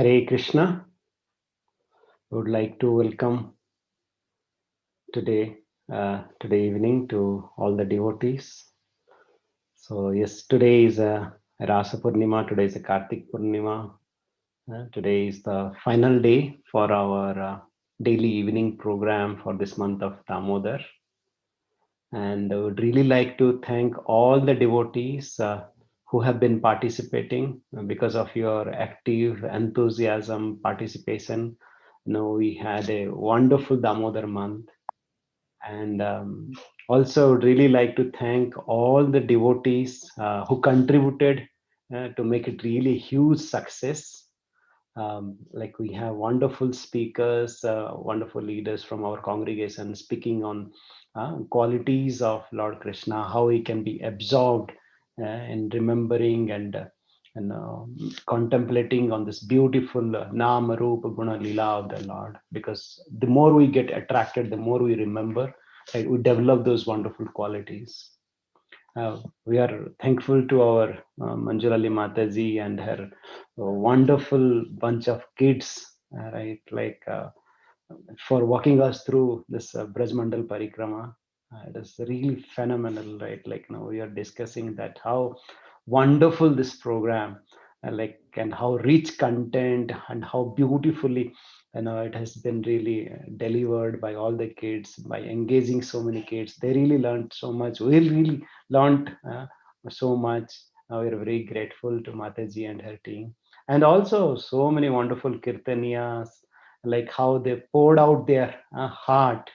Hare Krishna. I would like to welcome today, today evening to all the devotees. So yes, today is a Rasa Purnima. Today is a Karthik Purnima. Today is the final day for our daily evening program for this month of Damodar. And I would really like to thank all the devotees who have been participating because of your active enthusiasm, participation. We had a wonderful Damodar month. And also would really like to thank all the devotees who contributed to make it really huge success. Like we have wonderful speakers, wonderful leaders from our congregation speaking on qualities of Lord Krishna, how he can be absorbed in remembering and contemplating on this beautiful Nama Rupa Guna Lila of the Lord. Because the more we get attracted, the more we remember, right? We develop those wonderful qualities. We are thankful to our Manjulali Mataji and her wonderful bunch of kids, right? Like for walking us through this Braj Mandal Parikrama. It is really phenomenal, right? Like now we are discussing that how wonderful this program, like and how rich content and how beautifully it has been really delivered by all the kids by engaging so many kids. They really learned so much. We really learned so much. We are very grateful to Mataji and her team, and also so many wonderful kirtaniyas, like how they poured out their heart,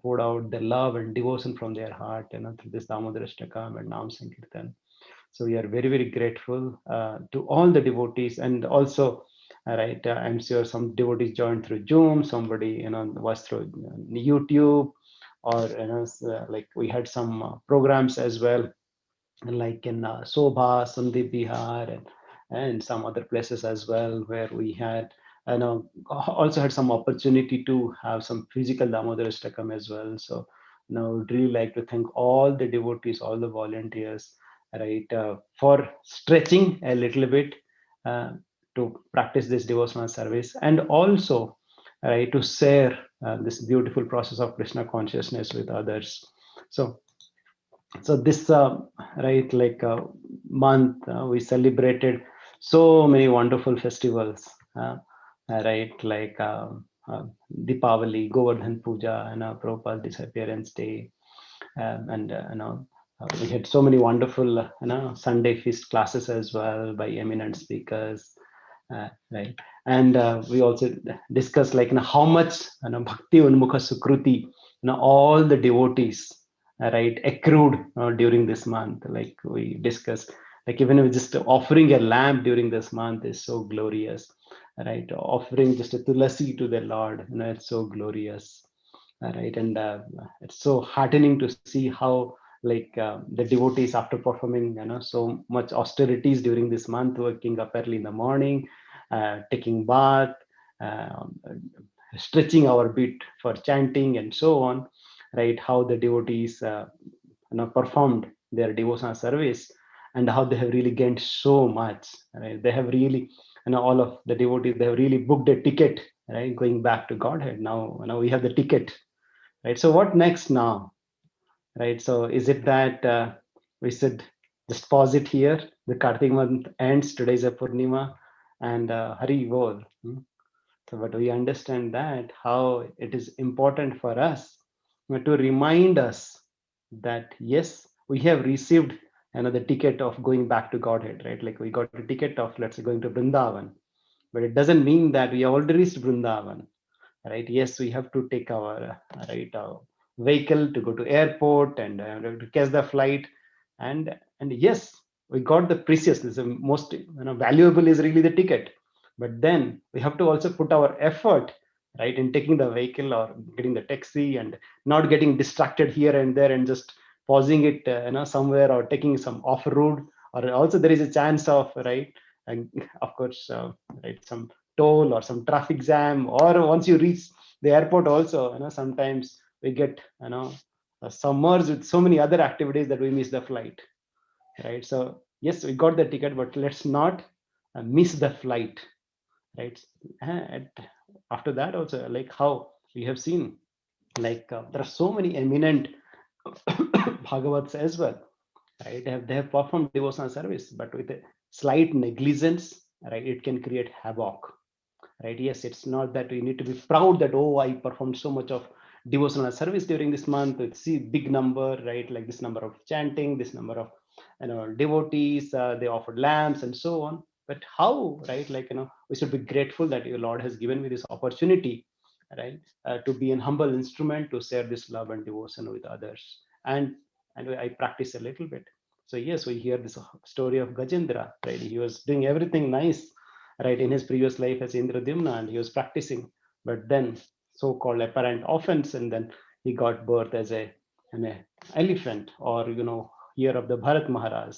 poured out their love and devotion from their heart, through this Damodar Ashtakam and Nam Sankirtan. So we are very, very grateful to all the devotees, and also, right, I'm sure some devotees joined through Zoom, somebody, was through YouTube, or, like we had some programs as well, like in Sobha, Sandeep Bihar, and some other places as well, where we had, also had some opportunity to have some physical Damodar Ashtakam as well. So, would really like to thank all the devotees, all the volunteers, right, for stretching a little bit uh, to practice this devotional service, and also, right, to share this beautiful process of Krishna consciousness with others. So this right, like month, we celebrated so many wonderful festivals, right, like Deepavali, Govardhan Puja, and Prabhupada's disappearance day, and we had so many wonderful Sunday feast classes as well by eminent speakers, right. And we also discussed, like, how much bhakti unmukha sukruti, all the devotees, right, accrued during this month. Like we discussed, like even if just offering a lamp during this month is so glorious, right? Offering just a tulasi to the Lord, it's so glorious, right? And it's so heartening to see how, like, the devotees, after performing so much austerities during this month, waking up early in the morning, taking bath, uh, stretching our bit for chanting and so on, right? How the devotees performed their devotional service, and how they have really gained so much, right? They have really, all of the devotees, they have really booked a ticket, right, going back to Godhead. Now we have the ticket, right? So what next now, right? So is it that we should just pause it here? The Kartik month ends, today is a Purnima, and Hari Bol. So, but we understand that how it is important for us to remind us that yes, we have received another ticket of going back to Godhead, right? Like we got a ticket of, let's say, going to Vrindavan, but it doesn't mean that we have already reached Vrindavan, right? Yes, we have to take our right vehicle to go to airport, and to catch the flight, and yes, we got the precious, this is the most valuable is really the ticket, but then we have to also put our effort, right, in taking the vehicle or getting the taxi, and not getting distracted here and there, and just pausing it somewhere, or taking some off road, or also there is a chance of, right, and of course, right, some toll or some traffic jam, or once you reach the airport also, sometimes we get submerged with so many other activities that we miss the flight, right? So yes, we got the ticket, but let's not miss the flight, right? And after that also, like how we have seen, like there are so many eminent Bhagavats as well, right? They have performed devotional service, but with a slight negligence, right, it can create havoc, right? Yes, it's not that we need to be proud that, oh, I performed so much of devotional service during this month. It's see big number, right? Like this number of chanting, this number of devotees, they offered lamps and so on. But how, right? Like we should be grateful that your Lord has given me this opportunity, right, to be an humble instrument to share this love and devotion with others. And I practice a little bit. So yes, we hear this story of Gajendra, right? He was doing everything nice, right, in his previous life as Indradimna, and he was practicing. But then so-called apparent offense, and then he got birth as an elephant, or year of the Bharat Maharaj,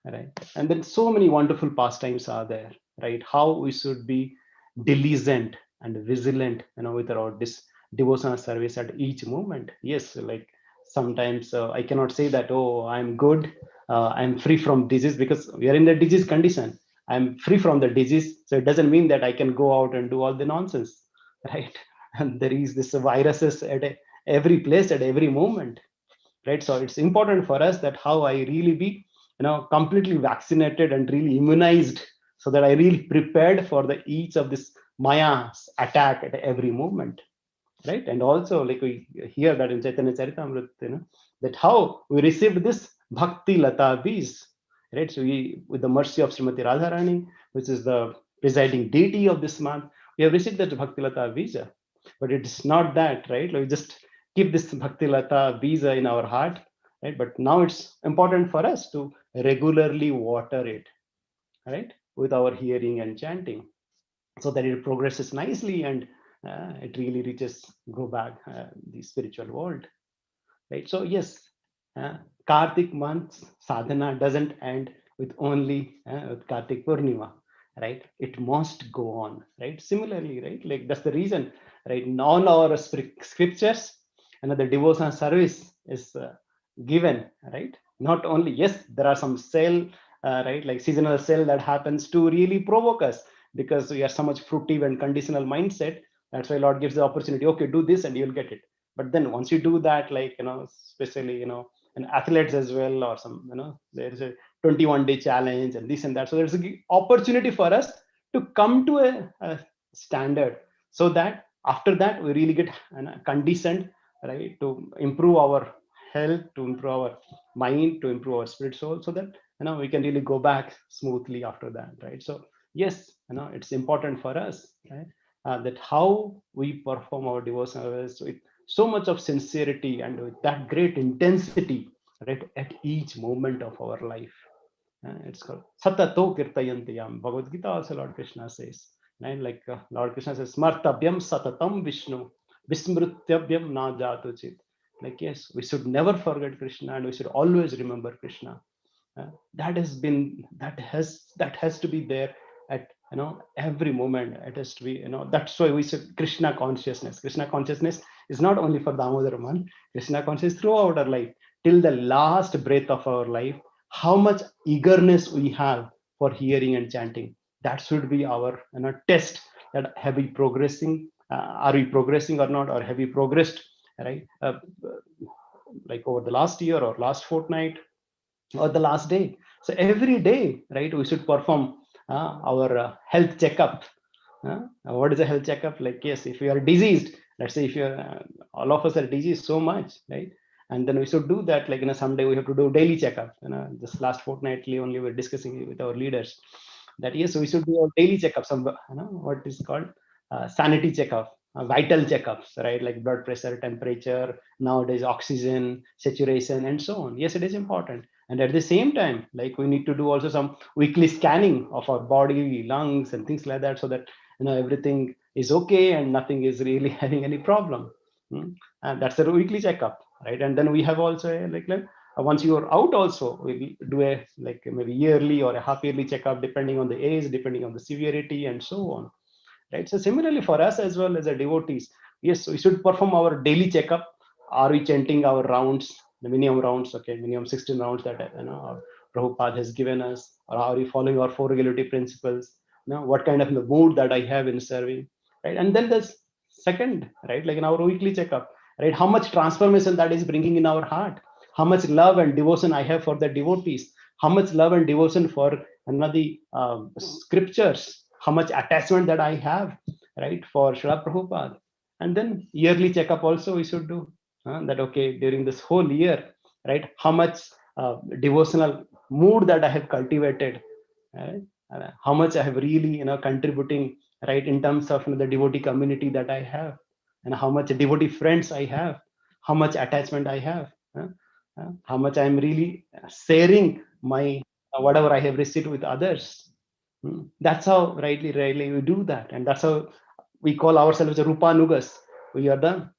right? And then so many wonderful pastimes are there, right? How we should be diligent and vigilant, with our devotional service at each moment. Yes, like sometimes I cannot say that, oh, I'm good, I'm free from disease, because we are in the disease condition. I'm free from the disease, so it doesn't mean that I can go out and do all the nonsense, right? And there is this viruses at every place at every moment, right? So it's important for us that how I really be completely vaccinated and really immunized, so that I really prepared for the each of this Maya's attack at every moment, right? And also, like we hear that in Chaitanya Charitamrita, that how we received this Bhakti Lata Bees, right? So we, with the mercy of Srimati Radharani, which is the presiding deity of this month, we have received that Bhakti Lata Bija. But it's not that, right? Like we just keep this Bhakti Lata Bija in our heart, right? But now it's important for us to regularly water it, right? With our hearing and chanting, so that it progresses nicely, and it really reaches go back the spiritual world, right? So yes, uh, Karthik month's sadhana doesn't end with only with Karthik Purnima, right? It must go on, right? Similarly, right, like that's the reason, right, in all our scriptures, the devotional service is given, right? Not only, yes, there are some sale, right, like seasonal sale that happens to really provoke us, because we are so much fruitive and conditional mindset. That's why Lord gives the opportunity, okay, do this and you'll get it. But then once you do that, like especially and athletes as well, or some there's a 21-day challenge and this and that, so there's an opportunity for us to come to a standard, so that after that we really get conditioned, right, to improve our health, to improve our mind, to improve our spirit soul, so that we can really go back smoothly after that, right? So yes, it's important for us, right, that how we perform our devotionals with so much of sincerity and with that great intensity, right, at each moment of our life. It's called Satato Kirtayantiyam. Bhagavad Gita also Lord Krishna says, right? Like Lord Krishna says, Smartabhyam Satatam Vishnu, Vismrityabyam Na Jatuchit. Like, yes, we should never forget Krishna, and we should always remember Krishna. That has to be there at every moment. It has to be, that's why we said Krishna consciousness. Krishna consciousness is not only for Damodar month. Krishna consciousness throughout our life, till the last breath of our life. How much eagerness we have for hearing and chanting, that should be our test, that have we progressing, are we progressing or not, or have we progressed, right, like over the last year or last fortnight or the last day. So every day, right, we should perform our health checkup. What is a health checkup? Like, yes, if you are diseased, let's say if you're all of us are diseased so much, right, and then we should do that, like someday we have to do daily checkup. This last fortnightly only we're discussing with our leaders that yes, we should do our daily checkup, some what is called sanity checkup, vital checkups, right, like blood pressure, temperature, nowadays oxygen saturation, and so on. Yes, it is important. And at the same time, like we need to do also some weekly scanning of our body, lungs, and things like that, so that everything is okay and nothing is really having any problem. And that's a weekly checkup, right? And then we have also once you are out also, we do a like maybe yearly or a half yearly checkup, depending on the age, depending on the severity, and so on, right? So similarly for us as well as a devotees, yes, we should perform our daily checkup. Are we chanting our rounds, the minimum rounds, okay, minimum 16 rounds that our Prabhupada has given us, or are we following our four regulatory principles? what kind of the mood that I have in serving, right? And then there's second, right, like in our weekly checkup, right, how much transformation that is bringing in our heart, how much love and devotion I have for the devotees, how much love and devotion for another scriptures, how much attachment that I have, right, for Srila Prabhupada. And then yearly checkup also we should do, that okay, during this whole year, right, how much devotional mood that I have cultivated, right? How much I have really, contributing, right, in terms of the devotee community that I have, and how much devotee friends I have, how much attachment I have, how much I am really sharing my whatever I have received with others. That's how rightly we do that, and that's how we call ourselves a Rupanugas. We are the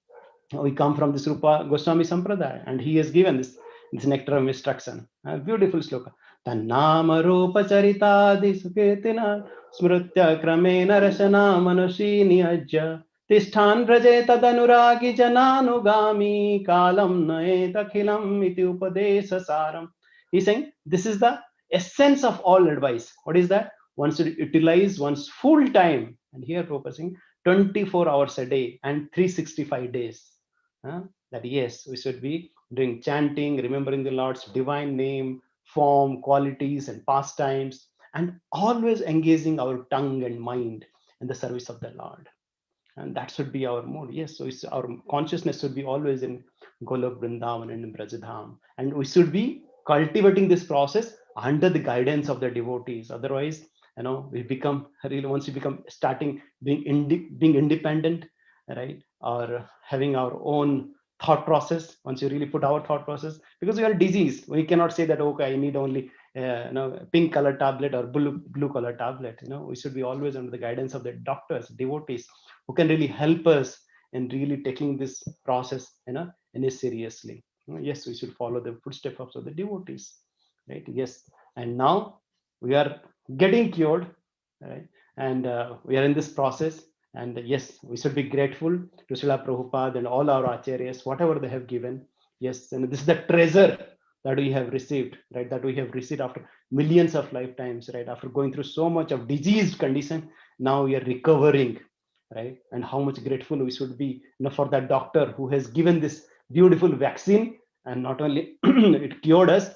we come from this Rupa Goswami Sampradaya, and he has given this nectar of instruction. A beautiful sloka. Tannama Rupa Charitadi Suketina Smrutya Kramena Rasana Manushini Ajja Tisthan Raje Tadanuragi Jananugami Kalam Nae Takhilam Iti Upadesa Saram. He's saying this is the essence of all advice. What is that? One should utilize one's full time. And here Prabhupada saying 24 hours a day and 365 days. That yes, we should be doing chanting, remembering the Lord's divine name, form, qualities, and pastimes, and always engaging our tongue and mind in the service of the Lord. And that should be our mood. Yes, so our consciousness should be always in Golok Vrindavan and in Brajadham. And we should be cultivating this process under the guidance of the devotees. Otherwise, we become really, once we become starting being being independent, right, or having our own thought process, once you really put our thought process, because we are diseased, we cannot say that okay, I need only pink color tablet or blue color tablet. We should be always under the guidance of the doctors, devotees, who can really help us in really taking this process in a seriously. Yes, we should follow the footsteps of the devotees, right? Yes, and now we are getting cured, right? And we are in this process, and yes, we should be grateful to Srila Prabhupada and all our acharyas, whatever they have given. Yes, and this is the treasure that we have received, right? That we have received after millions of lifetimes, right? After going through so much of diseased condition, now we are recovering, right? And how much grateful we should be, for that doctor who has given this beautiful vaccine, and not only it cured us,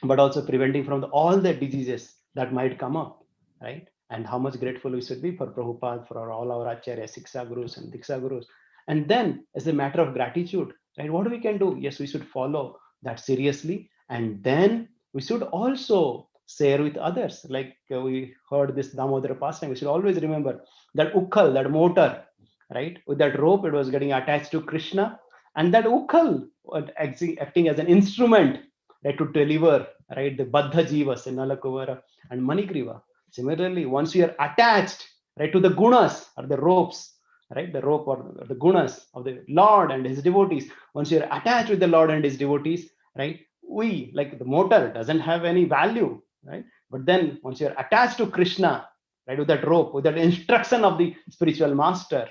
but also preventing from all the diseases that might come up, right? And how much grateful we should be for Prabhupada, for all our Acharya, Siksha Gurus and Diksha Gurus. And then, as a matter of gratitude, right, what we can do? Yes, we should follow that seriously. And then we should also share with others. Like we heard this Damodara pastime, we should always remember that ukkal, that motor, right? With that rope, it was getting attached to Krishna. And that ukkal acting as an instrument, right, to deliver, right, the Baddha Jivas in Nalakuvara and Manigriva. Similarly, once we are attached, right, to the gunas or the ropes, right, the rope or the gunas of the Lord and his devotees, once you are attached with the Lord and his devotees, right, we, like the motor doesn't have any value, right? But then once you're attached to Krishna, right, with that rope, with that instruction of the spiritual master,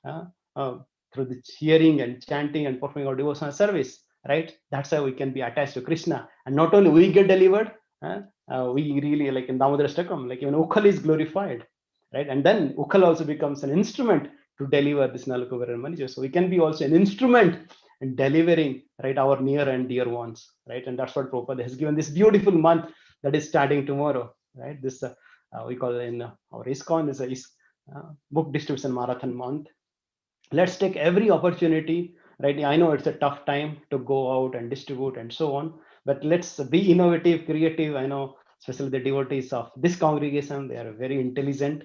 uh, uh, through the hearing and chanting and performing our devotional service, right? That's how we can be attached to Krishna. And not only we get delivered, we really, like in Damodara Stakam, like even Ukkal is glorified, right? And then Ukkal also becomes an instrument to deliver this Nalakuvara and Manija. So we can be also an instrument in delivering, right, our near and dear ones, right? And that's what Prabhupada has given this beautiful month that is starting tomorrow, right? This we call it in our ISKCON is a book distribution marathon month. Let's take every opportunity, right? I know it's a tough time to go out and distribute and so on, but let's be innovative, creative. I know especially the devotees of this congregation, they are very intelligent.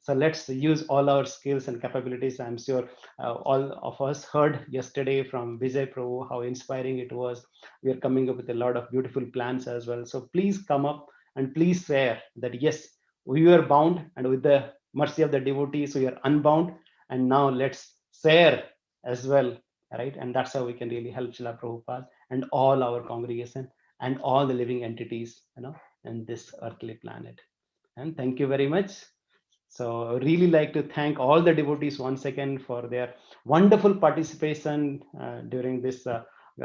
So let's use all our skills and capabilities. I'm sure all of us heard yesterday from Vijay Prabhu how inspiring it was. We are coming up with a lot of beautiful plans as well. So please come up and please share that yes, we were bound, and with the mercy of the devotees we are unbound, and now let's share as well, right? And that's how we can really help Srila Prabhupada and all our congregation and all the living entities, in this earthly planet. And thank you very much. So I really like to thank all the devotees once again for their wonderful participation during this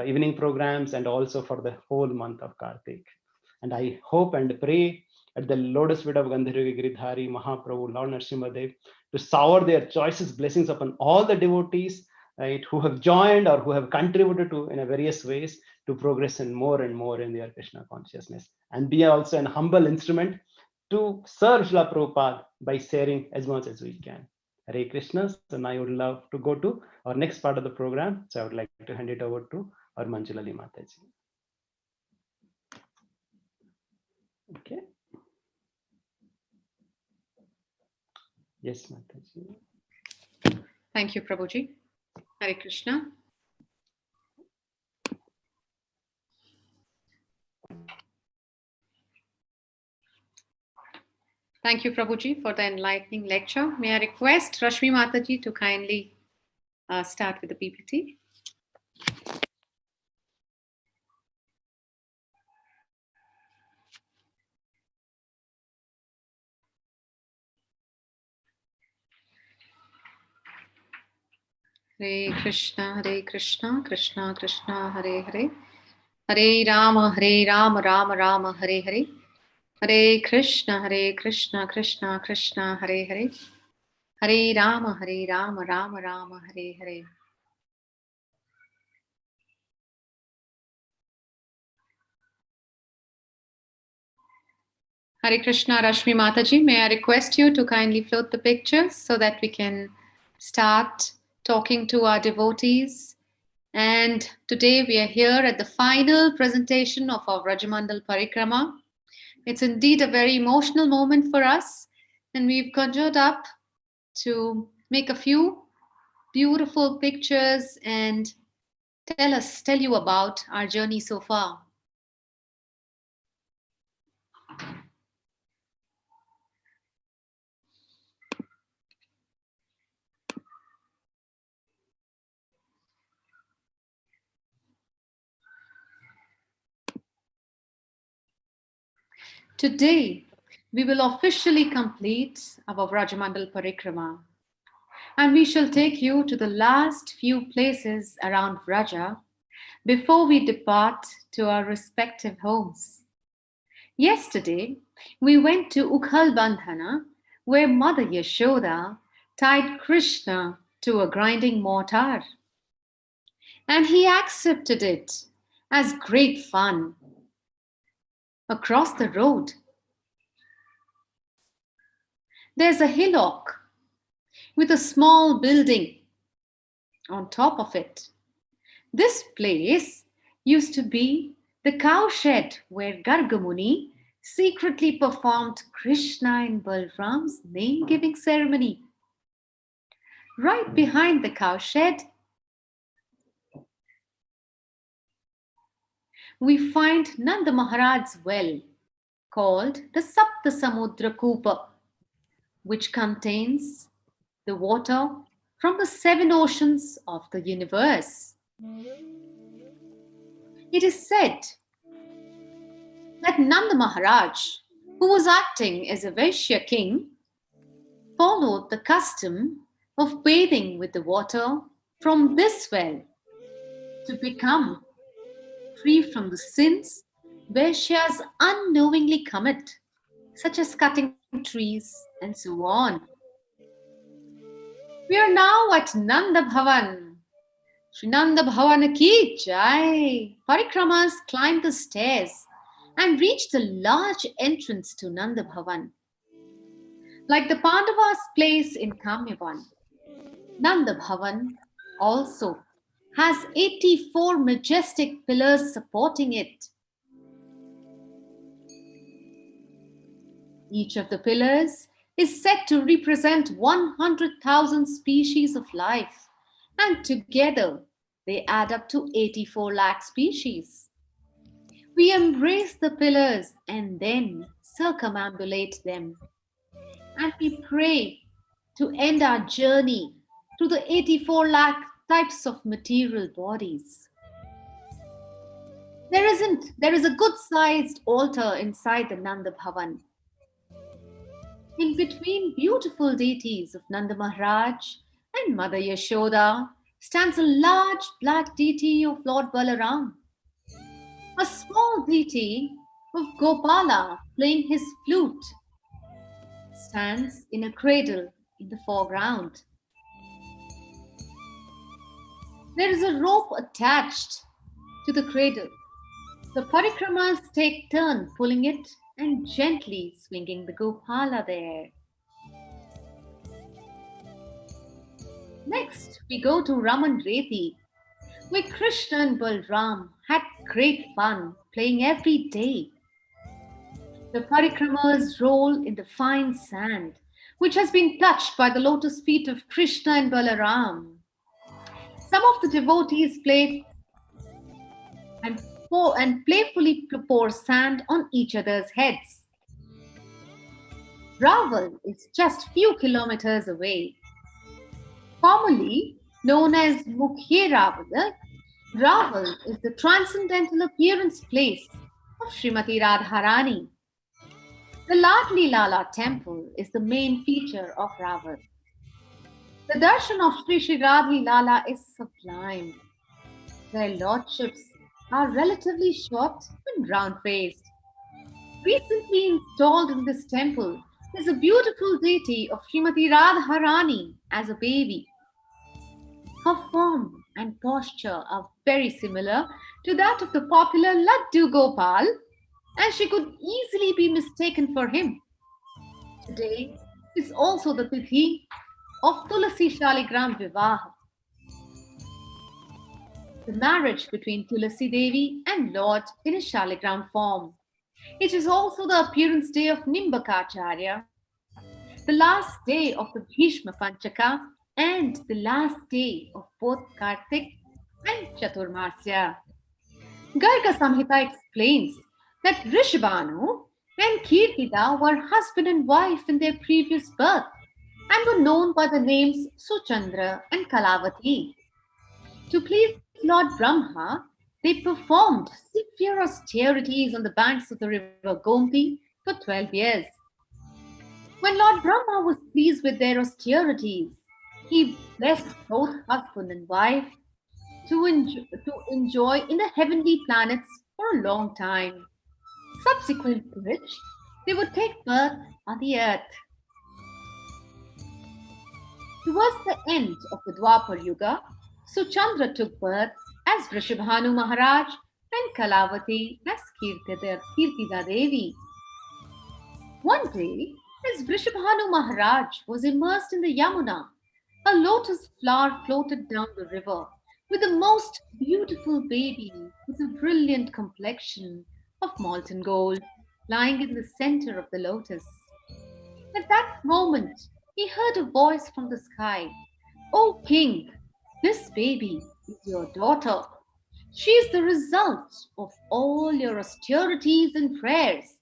evening programs, and also for the whole month of Karthik. And I hope and pray at the lotus feet of Gandharva Giridhari, Mahaprabhu, Lord Nrsimhadev, to shower their choicest blessings upon all the devotees, right, who have joined or who have contributed to in a various ways to progress in more and more in their Krishna consciousness, and be also an humble instrument to serve Srila Prabhupada by sharing as much as we can. Hare Krishna. So now I would love to go to our next part of the program. So I would like to hand it over to our Manjulali Mataji. Okay. Yes, Mataji. Thank you, Prabhuji. Hare Krishna. Thank you, Prabhuji, for the enlightening lecture. May I request Rashmi Mataji to kindly start with the PPT. Hare Krishna, Krishna Krishna, Hare Hare. Hare Rama, Rama Rama, Hare Hare. Hare Krishna, Krishna Krishna, Hare Hare. Hare Rama, Rama Rama, Hare Hare. Hare Krishna, Rashmi Mataji, may I request you to kindly float the pictures so that we can start talking to our devotees. And today we are here at the final presentation of our Vrajamandal Parikrama. It's indeed a very emotional moment for us, and we've conjured up to make a few beautiful pictures and tell you about our journey so far. Today, we will officially complete our Vrajamandal Parikrama, and we shall take you to the last few places around Vraja before we depart to our respective homes. Yesterday, we went to Ukhal Bandhana, where Mother Yashoda tied Krishna to a grinding mortar, and he accepted it as great fun. Across the road, there's a hillock with a small building on top of it. This place used to be the cowshed where Gargamuni secretly performed Krishna and Balram's name-giving ceremony. Right behind the cowshed, we find Nanda Maharaj's well called the Sapta Samudra Kupa, which contains the water from the 7 oceans of the universe. It is said that Nanda Maharaj, who was acting as a Vaishya king, followed the custom of bathing with the water from this well to become free from the sins Vaishyas unknowingly commit, such as cutting trees and so on. We are now at Nanda Bhavan. Shri Nanda Bhavan ki jai. Parikramas climbed the stairs and reached the large entrance to Nanda Bhavan. Like the Pandavas' place in Kamyavan, Nanda Bhavan also has 84 majestic pillars supporting it. Each of the pillars is said to represent 100,000 species of life, and together they add up to 84 lakh species. We embrace the pillars and then circumambulate them, and we pray to end our journey through the 84 lakh types of material bodies. There is a good-sized altar inside the Nanda Bhavan. In between beautiful deities of Nanda Maharaj and Mother Yashoda stands a large black deity of Lord Balaram. A small deity of Gopala playing his flute stands in a cradle in the foreground. There is a rope attached to the cradle. The parikramas take turn pulling it and gently swinging the Gopala there. Next, we go to Raman Reti, where Krishna and Balram had great fun playing every day. The parikramas roll in the fine sand, which has been touched by the lotus feet of Krishna and Balaram. Some of the devotees play and playfully pour sand on each other's heads. Raval is just few kilometers away. Formerly known as Mukhye Raval, Raval is the transcendental appearance place of Srimati Radharani. The Ladli Lala temple is the main feature of Raval. The darshan of Sri Sri Radli Lala is sublime. Their lordships are relatively short and round-faced. Recently installed in this temple is a beautiful deity of Srimati Radharani as a baby. Her form and posture are very similar to that of the popular Laddu Gopal, and she could easily be mistaken for him. Today is also the Tithi of Tulasi Shaligram Vivaha, the marriage between Tulasi Devi and Lord in a Shaligram form. It is also the appearance day of Nimbakacharya, the last day of the Bhishma Panchaka, and the last day of both Karthik and Chaturmasya. Garga Samhita explains that Rishabhanu and Kirtida were husband and wife in their previous birth and were known by the names Suchandra and Kalavati. To please Lord Brahma, they performed severe austerities on the banks of the river Gomti for 12 years. When Lord Brahma was pleased with their austerities, he blessed both husband and wife to enjoy in the heavenly planets for a long time, subsequent to which they would take birth on the earth. Towards the end of the Dwapar Yuga, Suchandra took birth as Vrishabhanu Maharaj and Kalavati as Kirtida Devi. One day, as Vrishabhanu Maharaj was immersed in the Yamuna, a lotus flower floated down the river with a most beautiful baby with a brilliant complexion of molten gold lying in the center of the lotus. At that moment, he heard a voice from the sky. O king, this baby is your daughter. She is the result of all your austerities and prayers.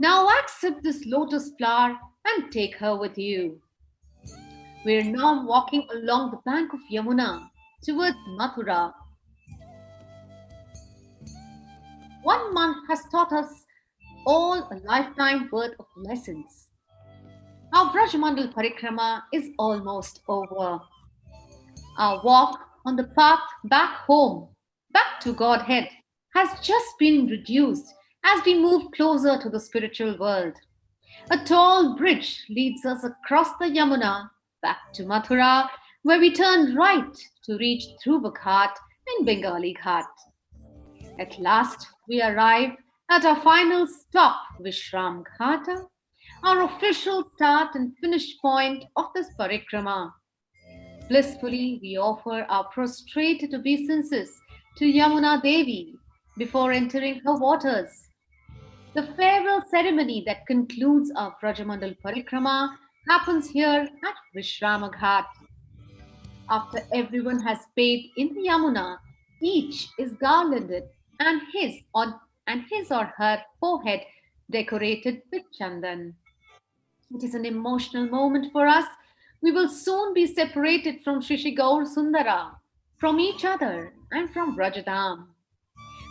Now accept this lotus flower and take her with you. We are now walking along the bank of Yamuna towards Mathura. 1 month has taught us all a lifetime worth of lessons. Our Brajamandal Parikrama is almost over. Our walk on the path back home, back to Godhead, has just been reduced as we move closer to the spiritual world. A tall bridge leads us across the Yamuna back to Mathura, where we turn right to reach Dhruva Ghat and Bengali Ghat. At last, we arrive at our final stop, Vishram Ghata, our official start and finish point of this parikrama. Blissfully, we offer our prostrated obeisances to Yamuna Devi before entering her waters. The farewell ceremony that concludes our Brajamandal Parikrama happens here at Vishrama Ghat. After everyone has bathed in the Yamuna, each is garlanded and his or her forehead decorated with chandan. It is an emotional moment for us. We will soon be separated from Shishi Gaur Sundara, from each other, and from Rajadam.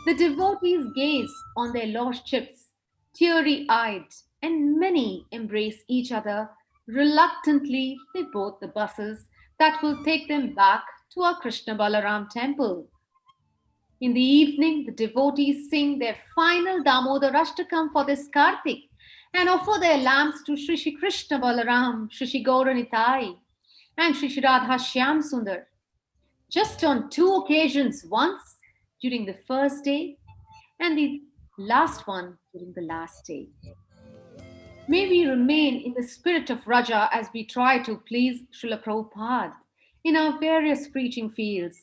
The devotees gaze on their lordships, teary eyed, and many embrace each other. Reluctantly, they board the buses that will take them back to our Krishna Balaram temple. In the evening, the devotees sing their final Damodar Ashtakam for this Karthik and offer their lamps to Shri Shri Krishna Balaram, Shri Shri Gauranitai, and Shri Shri Radha Shyam Sundar. Just on two occasions, once during the first day and the last one during the last day. May we remain in the spirit of Raja as we try to please Srila Prabhupada in our various preaching fields.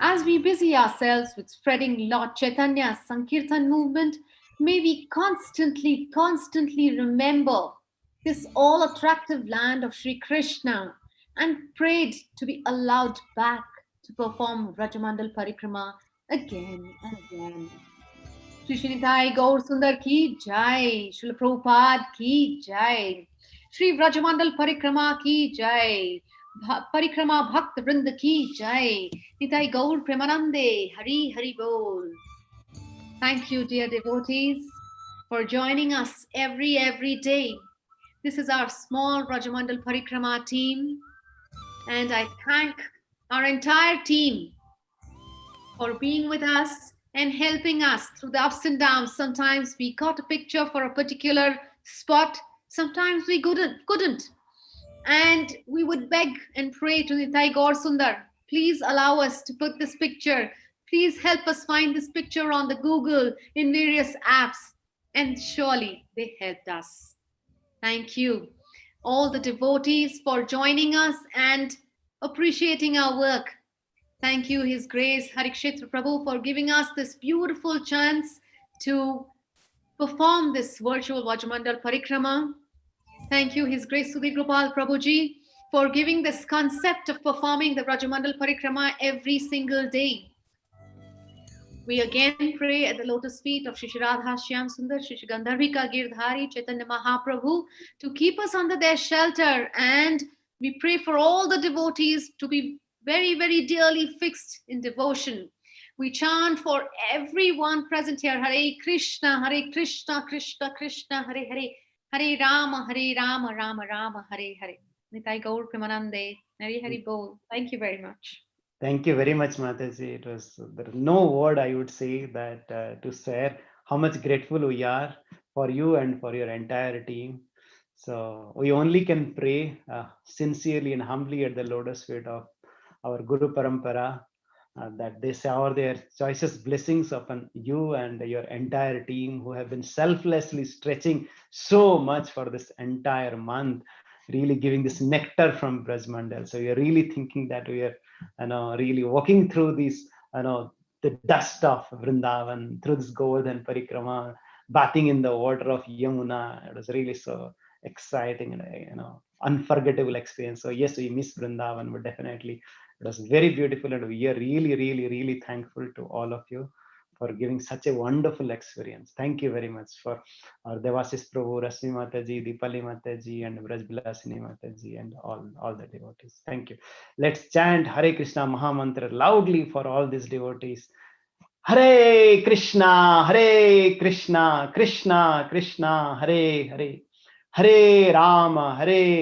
As we busy ourselves with spreading Lord Chaitanya's Sankirtan movement, may we constantly remember this all attractive land of Sri Krishna and prayed to be allowed back to perform Rajamandal Parikrama again and again. Shri Srinithai Gaur Sundar ki jai, Srila Prabhupada ki jai, Shri Vrajamandal Parikrama ki jai, Parikrama Bhakt Vrinda ki jai, Nitai Gaur Premanande, Hari Hari Bol. Thank you, dear devotees, for joining us every day. This is our small Rajamandal Parikrama team, and I thank our entire team for being with us and helping us through the ups and downs. Sometimes we got a picture for a particular spot, sometimes we couldn't. And we would beg and pray to Nitai Gaur Sundar, please allow us to put this picture. Please help us find this picture on the Google in various apps. And surely they helped us. Thank you, all the devotees, for joining us and appreciating our work. Thank you, His Grace Harikshetra Prabhu, for giving us this beautiful chance to perform this virtual Vajramandal Parikrama. Thank you, His Grace Sudhir Gopal Prabhuji, for giving this concept of performing the Rajamandal Parikrama every single day. We again pray at the lotus feet of Shri Radha Shyam Sundar, Shri Gandharvika Girdhari, Chaitanya Mahaprabhu to keep us under their shelter. And we pray for all the devotees to be very dearly fixed in devotion. We chant for everyone present here, Hare Krishna, Krishna Krishna, Hare Hare, Hare Rama, Rama Rama, Hare Hare. Nitai Gaur Premanande, Hare Hare Bol. Thank you very much. Thank you very much, Mataji. There is no word I would say that to share how much grateful we are for you and for your entire team. So we only can pray sincerely and humbly at the lotus feet of our Guru Parampara that they shower their choicest blessings upon you and your entire team who have been selflessly stretching so much for this entire month, really giving this nectar from Braj Mandal. So we are really thinking that we are really walking through these, the dust of Vrindavan, through this Govardhan Parikrama, bathing in the water of Yamuna. It was really so exciting and unforgettable experience. So yes, we miss Vrindavan, but definitely it was very beautiful, and we are really thankful to all of you for giving such a wonderful experience. Thank you very much for our Devasis Prabhu, Rasmi Mataji, Dipali Mataji, and Braj Bilasini Mataji, and all the devotees. Thank you. Let's chant Hare Krishna Mahamantra loudly for all these devotees. Hare Krishna, Krishna Krishna, Hare Hare, Hare Rama,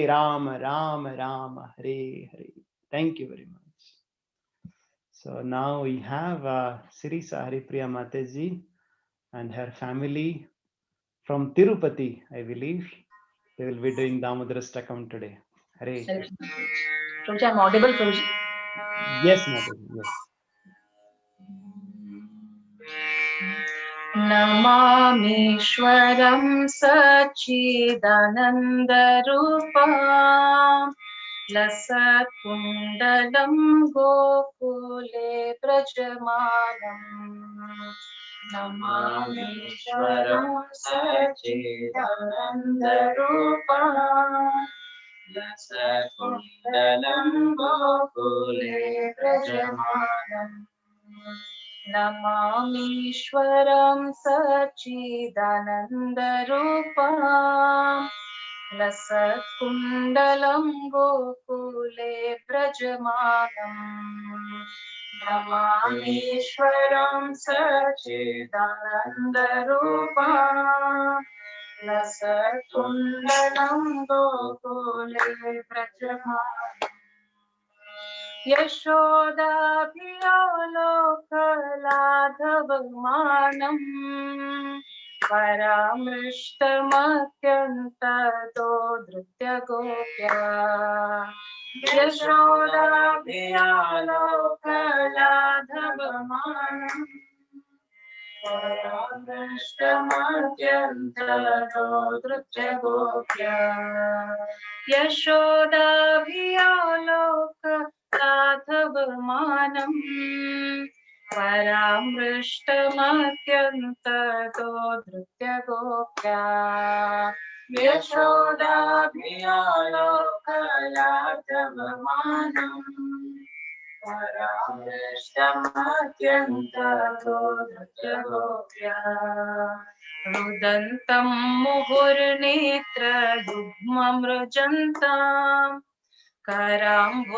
Rama Rama, Hare Hare. Thank you very much. So now we have Sirisa Haripriya Mataji and her family from Tirupati, I believe. They will be doing Damodara Stakam today. Hare. Prabhuji, I'm audible, Prabhuji? Yes, Mataji, yes. Namamishwaram Sachidanandarupam Lasakundalam Gokule Prajamanam. Namamishwaram Sachidanandarupam Lasakundalam Gokule Prajamanam. Namamishwaram Sachidanandarupam Lasatkundalam Gokule Brajamanam. Namamishwaram Sachidanandarupam Lasatkundalam Gokule Brajamanam. यशोदाभियालोकलाघवमानम् परामृष्टमत्यन्ततो धृत्य Gopya यशोदाभियालोकलाघवमानम् परामृष्टमत्यन्ततो धृत्य Gopya यशोदाभियालोकलाघवमानम् परामृष्टमत्यन्ततो धृत्य Gopya यशोदाभियालोकलाघवमानम् परामृष्टमत्यन्ततो धृत्य Gopya रुदन्तं मुहुर्नेत्रयुग्ममृजन्ताम् कराम्भोजयुग्मेन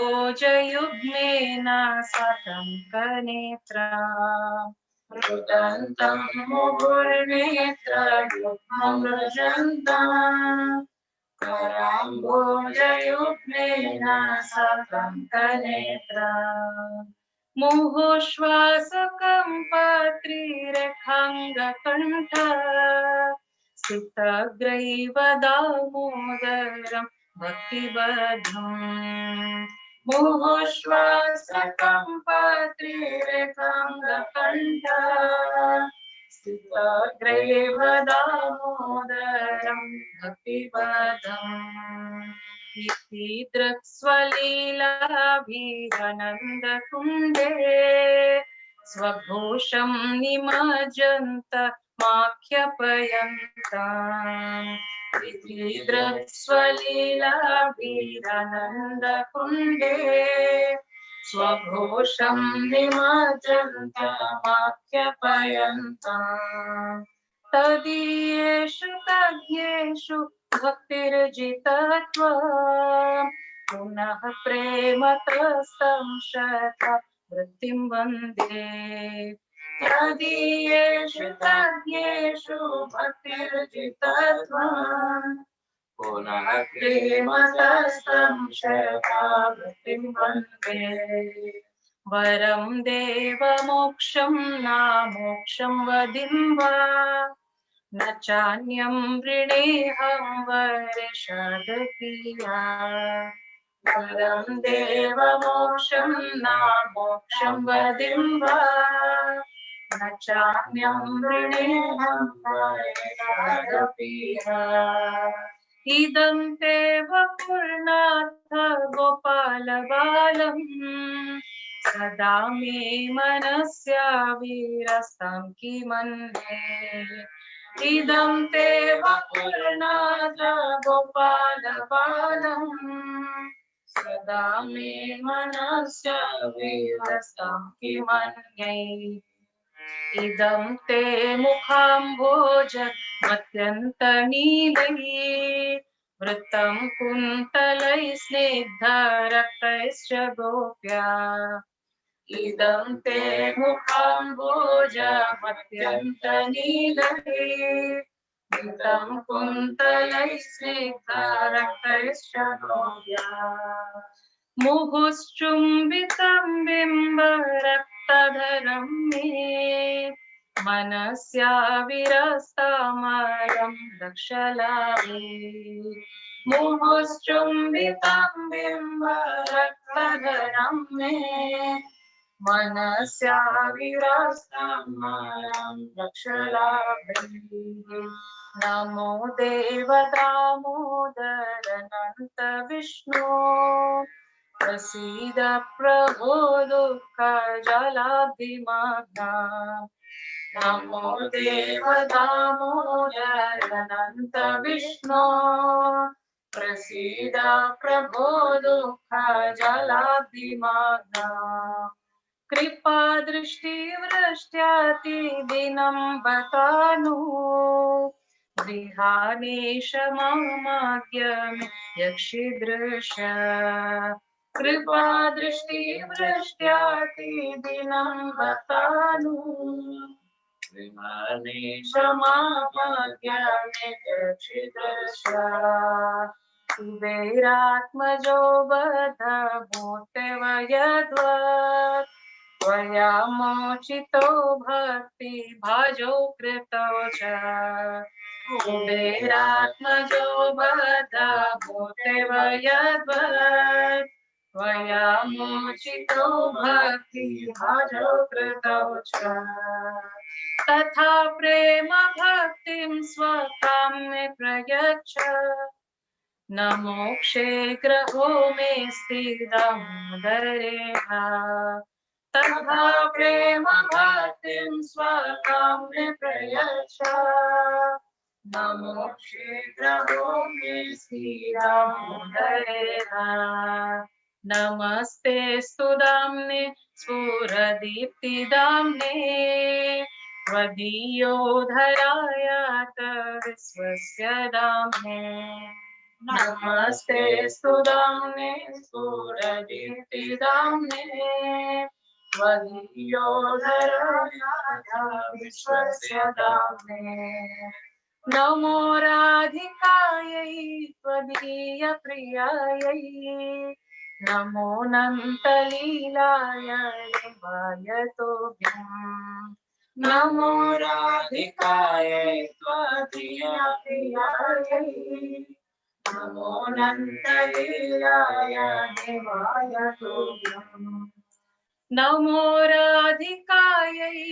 सतं कनेत्रा रुदन्तं मुहुर्नेत्रयुग्ममृजन्ताम् कराम्भोजयुग्मेन सतं कनेत्रा मुहुश्वासकम्पत्रिरेखाङ्गकण्ठ सितग्रैव दामोदरं भक्तिबद्धम् मुहुश्वासकम्पत्रिरेखाङ्गकण्ठ सितग्रैव दामोदरं भक्तिबद्धम् इति दृक्स्वलीलाभिरनन्दकुण्डे स्वघोषं निमज्जन्त माख्यपयन्ताम् इति दृक्स्वलीलाभिरनन्दकुण्डे स्वघोषं निमज्जन्त माख्यपयन्ताम् तदीयेषु तज्ञेषु भक्तिर्जितत्वा पुनः प्रेमतस्तं शता वृत्तिं वन्दे तदीयेषु तज्ञेषु भक्तिर्जितत्वा पुनः प्रेमतस्तं शता वृत्तिं वन्दे वरं देवमोक्षं नामोक्षं वदिं वा न चान्यं वृणेऽहं वर्षदपीया वरं देवमोक्षं नामोक्षं वदिं वा न चान्यं वृणेऽहं वर्षदपीया इदं ते वपुर्नाथ गोपालबालम् सदा मे मनस्याविरसं किमन्ये इदं ते वपुर्नाथ गोपालबालम् सदा मे मनस्याविरसं किमन्ये इदं ते मुखाम्भोज मत्यन्तनीलैः वृत्तं कुन्तलैः स्निग्धरक्तैश्च गोप्या इदं ते मुखाम्भोज मत्यन्तनीलैः वृत्तं कुन्तलैः स्निग्धरक्तैश्च गोप्या मुहुश्चुम्बितं बिम्बरक्तधरं मे मनस्या विरस्तामलं दक्षलाभे मुहुश्चुम्बितं बिम्बरक्तधरं मे मनस्या विरस्तामलं दक्षलाभे नमो देवदामोदर विष्णु प्रसीद प्रभो दुःखजलाब्धिमग्ना नमो देव दामोदर विष्णु प्रसीद प्रभो दुःखजलाब्धिमग्ना कृपा दृष्टिवृष्ट्यातिदिनं बतानु विहानेश मामाज्ञमे यक्षिदृश कृपा दृष्टिवृष्ट्यातिदिनं बतानु विहानेश मामाज्ञमे यक्षिदृश कुबेरात्मजो बद्धभूतवयद्वत् त्वया मोचितो भक्ति भाजो कृतो च कुबेरात्मजो बद्धभूतवयद्वत् त्वया मोचितो भक्ति भाजो कृतो च तथा प्रेम भक्तिं स्वकाम्ये प्रयच्छ न मोक्षे ग्रहो मे स्थिरमुदरेह तथा प्रेम भक्तिं स्वकाम्ये प्रयच्छ न मोक्षे ग्रहो मे स्थिरमुदरेह नमस्ते स्तुदाम्ने स्फुरदीप्तिदाम्ने त्वदीयोधरायात विश्वस्य दाम्ने नमस्ते स्तुदाम्ने स्फुरदीप्तिदाम्ने त्वदीयोधरायात विश्वस्य दाम्ने नमो राधिकायै त्वदीयप्रियायै नमो नन्तलीलाय देवाय तोभ्यम् नमो राधिकायै त्वदीयप्रियायै नमो नन्तलीलाय देवाय तोभ्यम् नमो राधिकायै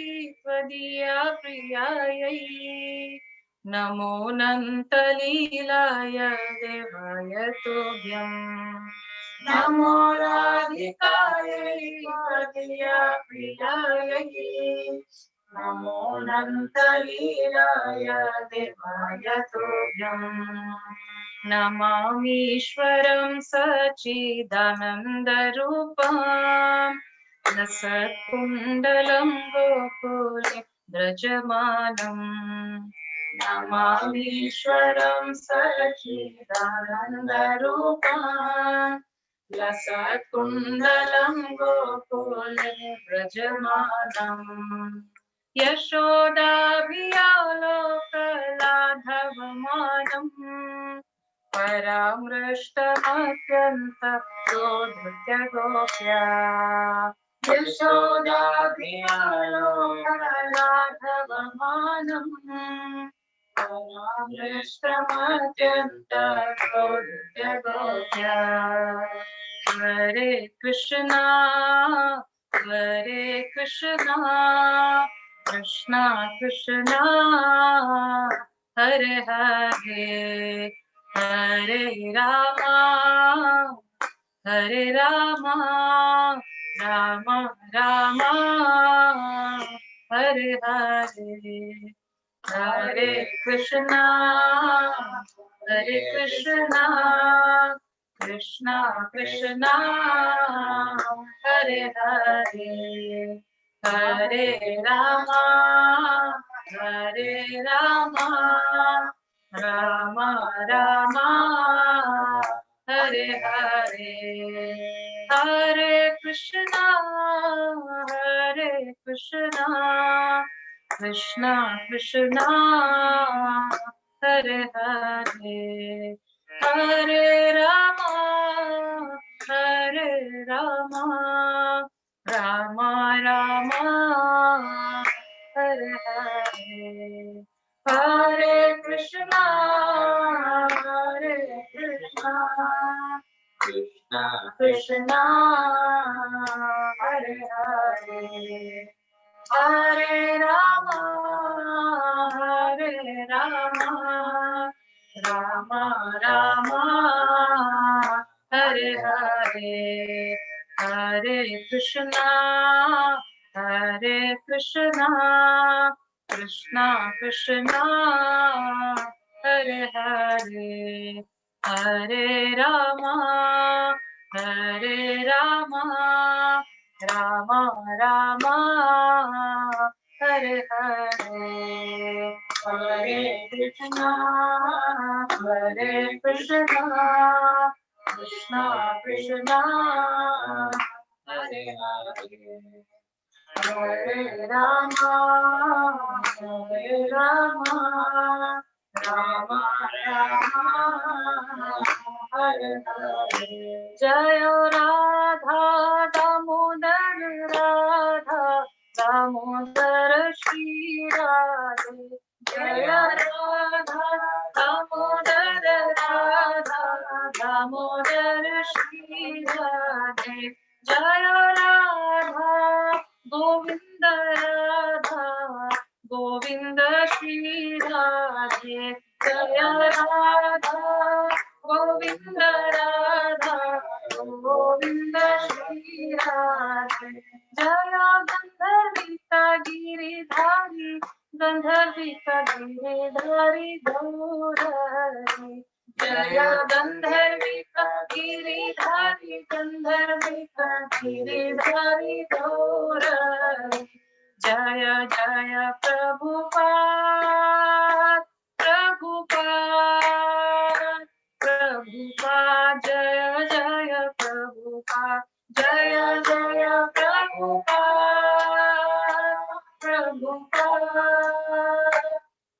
त्वदीयप्रियायै नमो नन्तलीलाय देवाय तोभ्यम् नमो राधिकायै त्वदीयप्रियायै नमो नन्तलीलाय देवाय तोभ्यम् नमामीश्वरं सच्चिदानन्दरूपम् रसकुण्डलं गोकुले व्रजमानम् नमामीश्वरं सच्चिदानन्दरूपम् लसत्कुण्डलं गोकुले व्रजमानम् यशोदाभियालोकलाघवमानम् परामृष्टमत्यन्तोद्धृत्य गोप्या यशोदाभियालोकलाघवमानम् परामृष्टमत्यन्तोद्धृत्य गोप्या हरे कृष्णा कृष्णा कृष्णा हरे हरे हरे रामा हरे रामा राम रामा हरे हरे हरे कृष्णा कृष्णा कृष्णा हरे हरे हरे रामा राम राम हरे हरे हरे कृष्णा कृष्णा कृष्णा हरे हरे हरे रामा राम राम हरे हरे हरे कृष्णा कृष्णा कृष्णा हरे हरे हरे राम राम राम हरे हरे हरे कृष्णा कृष्णा कृष्णा हरे हरे हरे राम राम राम हरे हरे हरे कृष्णा कृष्णा कृष्णा हरे हरे हरे राम राम राम जय राधा दामोदर राधा दामोदर श्री राधे जय राधा दामोदर राधा दामोदर श्री राधे जय राधा गोविंद राधा गोविंद श्री राधे जय राधा गोविंद राधा गोविंद श्री राधे जय गंधर्विका गिरिधारी गंधर्विका गिरिधारी गौरी जय गंधर्विका गिरिधारी गंधर्विका गिरिधारी गौरी जय जय प्रभुपाद प्रभुपाद प्रभुपाद जय जय प्रभुपाद जय जय प्रभुपाद प्रभुपाद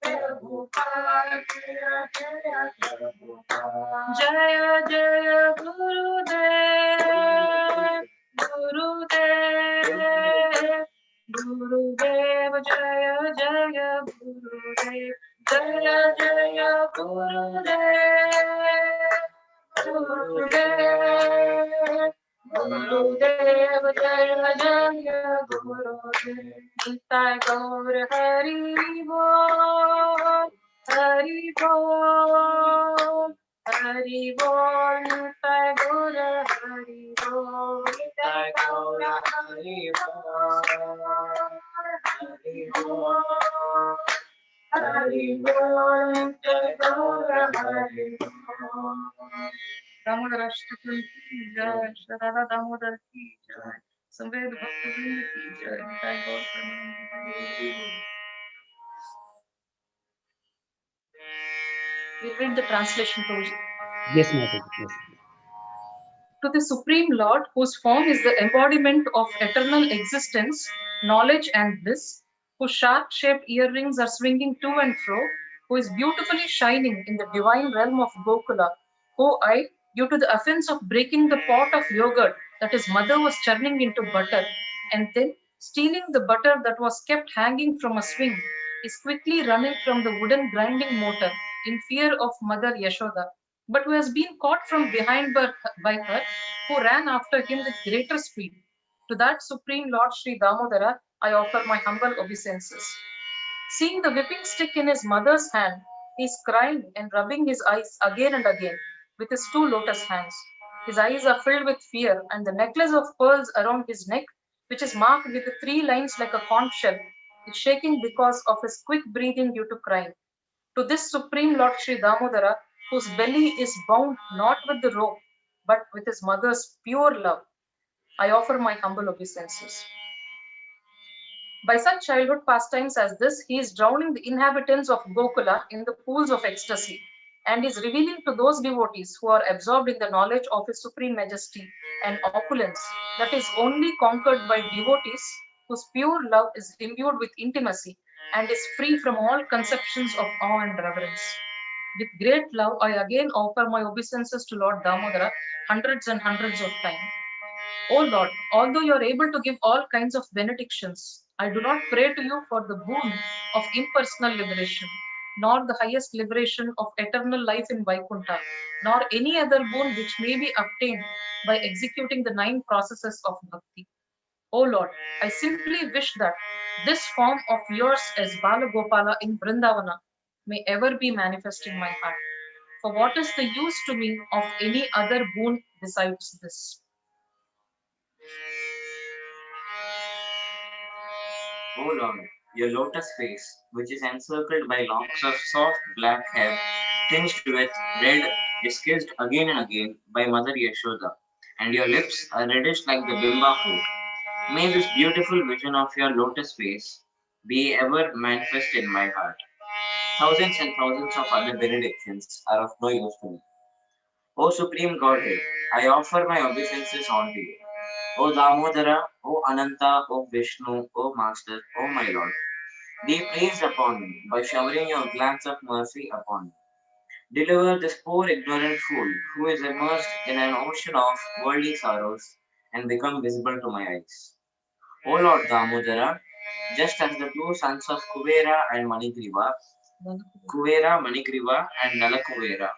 प्रभुपाद जय जय प्रभुपाद जय जय गुरुदेव गुरुदेव गुरुदेव जय जय गुरुदेव जय जय गुरुदेव गुरुदेव गुरुदेव जय जय गुरुदेव निताय गौर हरि बोल हरि बोल हरि बोल निताय गौर हरि बोल निताय गौर हरि बोल हरि बोल हरि बोल निताय गौर हरि बोल दामोदर अष्टकम की जय श्री राधा दामोदर की जय संवेद भक्त वृंद की जय निताय गौर Premanand We read the translation Prabhuji. Yes, Mataji. Yes. To the Supreme Lord, whose form is the embodiment of eternal existence, knowledge, and bliss, whose sharp shaped earrings are swinging to and fro, who is beautifully shining in the divine realm of Gokula, who I, due to the offense of breaking the pot of yogurt that his mother was churning into butter, and then stealing the butter that was kept hanging from a swing, is quickly running from the wooden grinding motor in fear of Mother Yashoda, but who has been caught from behind by her, who ran after him with greater speed. To that Supreme Lord Sri Damodara, I offer my humble obeisances. Seeing the whipping stick in his mother's hand, he is crying and rubbing his eyes again and again with his two lotus hands. His eyes are filled with fear, and the necklace of pearls around his neck, which is marked with the three lines like a conch shell, is shaking because of his quick breathing due to crying. To this Supreme Lord Sri Damodara, whose belly is bound not with the rope, but with his mother's pure love, I offer my humble obeisances. By such childhood pastimes as this, he is drowning the inhabitants of Gokula in the pools of ecstasy, and is revealing to those devotees who are absorbed in the knowledge of his supreme majesty and opulence that is only conquered by devotees whose pure love is imbued with intimacy and is free from all conceptions of awe and reverence. With great love, I again offer my obeisances to Lord Damodara hundreds and hundreds of times. O Lord, although you are able to give all kinds of benedictions, I do not pray to you for the boon of impersonal liberation, nor the highest liberation of eternal life in Vaikuntha, nor any other boon which may be obtained by executing the 9 processes of bhakti. O Lord, I simply wish that this form of yours as Bala Gopala in Vrindavana may ever be manifest in my heart. For what is the use to me of any other boon besides this? O Lord, your lotus face, which is encircled by locks of soft black hair tinged with red, is kissed again and again by Mother Yashoda, and your lips are reddish like the bimba fruit. May this beautiful vision of your lotus face be ever manifest in my heart. Thousands and thousands of other benedictions are of no use to me. O Supreme Godhead, I offer my obeisances unto you. O Damodara, O Ananta, O Vishnu, O Master, O my Lord, be pleased upon me by showering your glance of mercy upon me. Deliver this poor ignorant fool who is immersed in an ocean of worldly sorrows and become visible to my eyes. O Lord Damodara, just as the two sons of Kuvera, Manigriva, and Nalakuvera,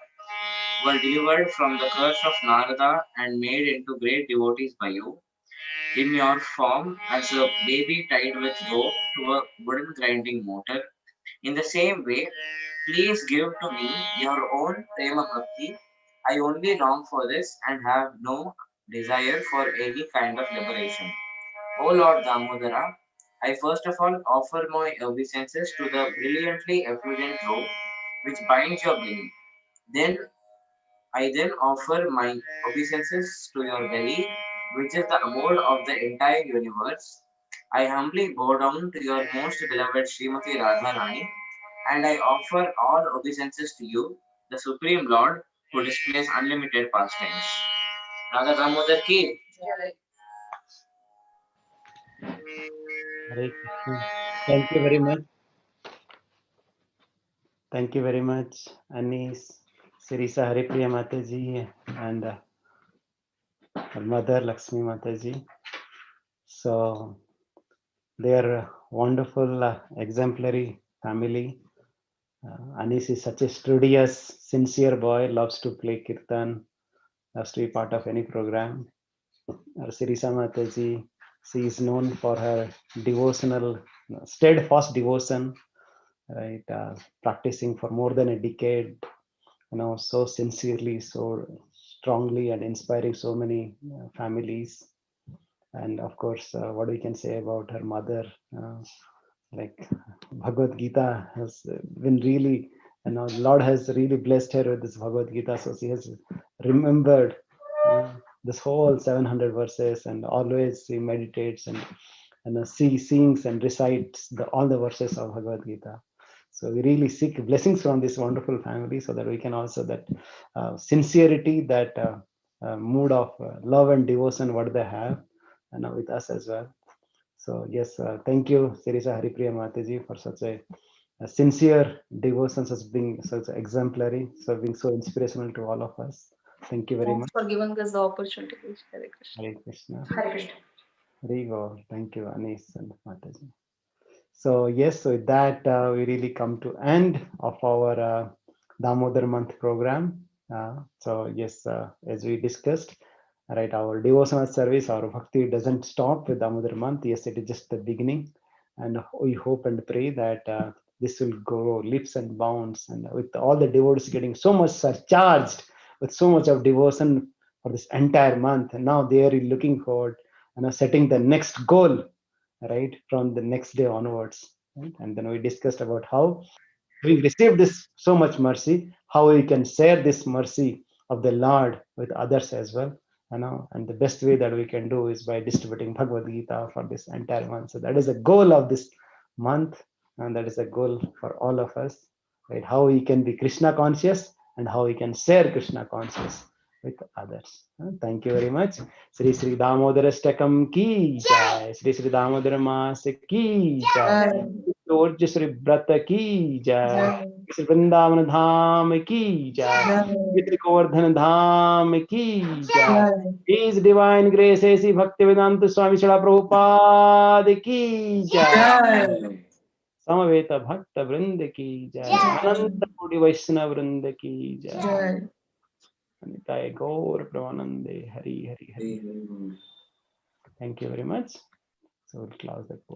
were delivered from the curse of Narada and made into great devotees by you, in your form as a baby tied with rope to a wooden grinding motor. In the same way, please give to me your own prema bhakti. I only long for this and have no desire for any kind of liberation. O Lord Damodara, I first of all offer my obeisances to the brilliantly effulgent robe which binds your belly. Then I then offer my obeisances to your belly, which is the abode of the entire universe. I humbly bow down to your most beloved Srimati Radharani, and I offer all obeisances to you, the Supreme Lord, who displays unlimited pastimes. Radha Damodar ki. Hare Krishna. Thank you very much. Thank you very much, Anis, Sirisa Haripriya Mataji, and her mother Lakshmi Mataji. So they are wonderful, exemplary family. Anis is such a studious, sincere boy, loves to play kirtan, loves to be part of any program. Sirisa Mataji, she is known for her devotional, steadfast devotion, right? Practicing for more than a decade, so sincerely, so strongly, and inspiring so many families. And of course, what we can say about her mother, like Bhagavad Gita has been really, Lord has really blessed her with this Bhagavad Gita. So she has remembered this whole 700 verses, and always she meditates and she sings and recites all the verses of Bhagavad Gita. So we really seek blessings from this wonderful family, so that we can also that sincerity, that mood of love and devotion, what they have, with us as well. So yes, thank you, Sirisa Haripriya Mataji, for such a sincere devotion, such being such exemplary, so being so inspirational to all of us. Thank you very Thanks much. for giving us the opportunity. Hare Krishna. Hare Krishna. Hare Krishna. Hare Gaur. Thank you, Anis and Mataji. So yes, so with that, we really come to end of our Damodar month program. So yes, as we discussed, right, our devotional service, our bhakti doesn't stop with Damodar month. Yes, it is just the beginning, and we hope and pray that this will grow leaps and bounds, and with all the devotees getting so much surcharged with so much of devotion for this entire month, and now they are looking forward and setting the next goal, right, from the next day onwards, right? And then we discussed about how we received this so much mercy, how we can share this mercy of the Lord with others as well, and the best way that we can do is by distributing Bhagavad Gita for this entire month. So that is the goal of this month, and that is a goal for all of us, right? How we can be Krishna conscious and how we can share Krishna conscious with others. Thank you very much. Sri Sri Damodar Stakam ki jai. Sri Sri Damodar Mas ki jai. George Sri Brata ki jai. Sri Vrindavan Dham ki jai. Sri Govardhan Dham ki jai. His divine grace, A.C. Bhaktivedanta Swami Srila Prabhupada ki jai. समवेत भक्त वृंद की जय, अनंत कोटि वैष्णव वृंद की जय, निताय गौर प्रमानंदे, Hari Hari Hari. Thank you very much. So we'll close the